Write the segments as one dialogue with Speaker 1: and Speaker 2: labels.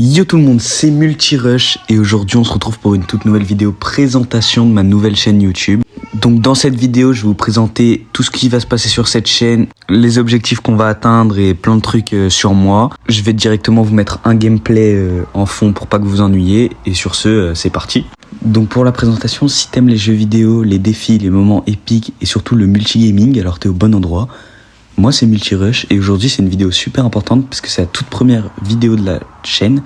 Speaker 1: Yo tout le monde, c'est Multirush et aujourd'hui on se retrouve pour une toute nouvelle vidéo présentation de ma nouvelle chaîne YouTube. Donc dans cette vidéo je vais vous présenter tout ce qui va se passer sur cette chaîne, les objectifs qu'on va atteindre et plein de trucs sur moi. Je vais directement vous mettre un gameplay en fond pour pas que vous vous ennuyiez et sur ce c'est parti. Donc pour la présentation, si t'aimes les jeux vidéo, les défis, les moments épiques et surtout le multigaming, alors t'es au bon endroit. Moi c'est Multirush et aujourd'hui c'est une vidéo super importante parce que c'est la toute première vidéo de la chaîne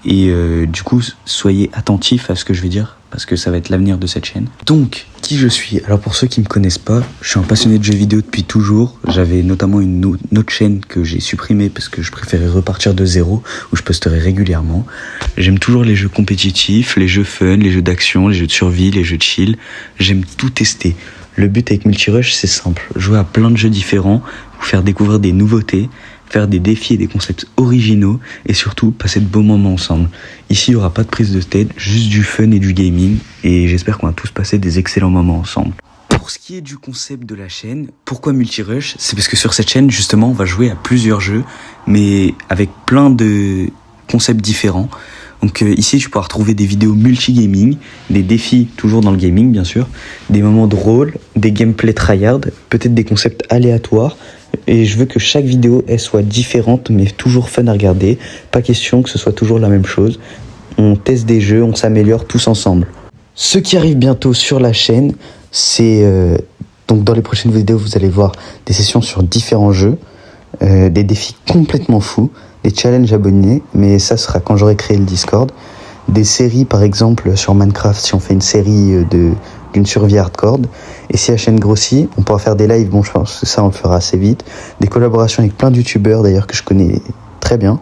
Speaker 1: et du coup soyez attentifs à ce que je vais dire parce que ça va être l'avenir de cette chaîne. Donc qui je suis? Alors pour ceux qui me connaissent pas, je suis un passionné de jeux vidéo depuis toujours. J'avais notamment une autre chaîne que j'ai supprimée parce que je préférais repartir de zéro où je posterai régulièrement. J'aime toujours les jeux compétitifs, les jeux fun, les jeux d'action, les jeux de survie, les jeux de chill. J'aime tout tester. Le but avec Multirush, c'est simple, jouer à plein de jeux différents, vous faire découvrir des nouveautés, faire des défis et des concepts originaux et surtout passer de beaux moments ensemble. Ici, il n'y aura pas de prise de tête, juste du fun et du gaming et j'espère qu'on va tous passer des excellents moments ensemble. Pour ce qui est du concept de la chaîne, pourquoi Multirush? C'est parce que sur cette chaîne, justement, on va jouer à plusieurs jeux, mais avec plein de concepts différents. Donc ici, tu pourras retrouver des vidéos multigaming, des défis toujours dans le gaming bien sûr, des moments de rôle, des gameplays tryhard, peut-être des concepts aléatoires. Et je veux que chaque vidéo elle soit différente mais toujours fun à regarder. Pas question que ce soit toujours la même chose. On teste des jeux, on s'améliore tous ensemble. Ce qui arrive bientôt sur la chaîne, c'est... donc dans les prochaines vidéos, vous allez voir des sessions sur différents jeux, des défis complètement fous, des challenges abonnés, mais ça sera quand j'aurai créé le Discord. Des séries par exemple sur Minecraft, si on fait une série d'une survie hardcore. Et si la chaîne grossit, on pourra faire des lives, bon je pense que ça on le fera assez vite. Des collaborations avec plein de youtubeurs d'ailleurs que je connais très bien.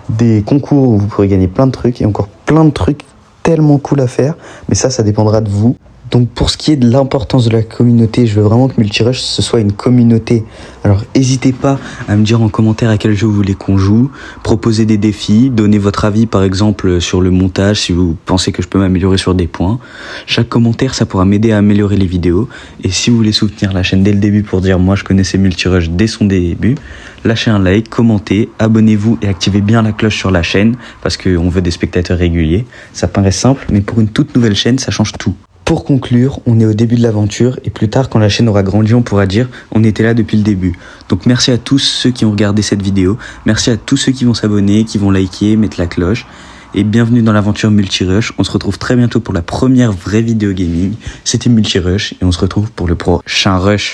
Speaker 1: Des concours où vous pourrez gagner plein de trucs et encore plein de trucs tellement cool à faire. Mais ça dépendra de vous. Donc pour ce qui est de l'importance de la communauté, je veux vraiment que Multirush ce soit une communauté. Alors n'hésitez pas à me dire en commentaire à quel jeu vous voulez qu'on joue, proposer des défis, donner votre avis par exemple sur le montage si vous pensez que je peux m'améliorer sur des points. Chaque commentaire ça pourra m'aider à améliorer les vidéos. Et si vous voulez soutenir la chaîne dès le début pour dire moi je connaissais Multirush dès son début, lâchez un like, commentez, abonnez-vous et activez bien la cloche sur la chaîne parce qu'on veut des spectateurs réguliers. Ça paraît simple mais pour une toute nouvelle chaîne ça change tout. Pour conclure, on est au début de l'aventure et plus tard quand la chaîne aura grandi on pourra dire on était là depuis le début. Donc merci à tous ceux qui ont regardé cette vidéo, merci à tous ceux qui vont s'abonner, qui vont liker, mettre la cloche et bienvenue dans l'aventure Multirush. On se retrouve très bientôt pour la première vraie vidéo gaming. C'était Multirush et on se retrouve pour le prochain rush.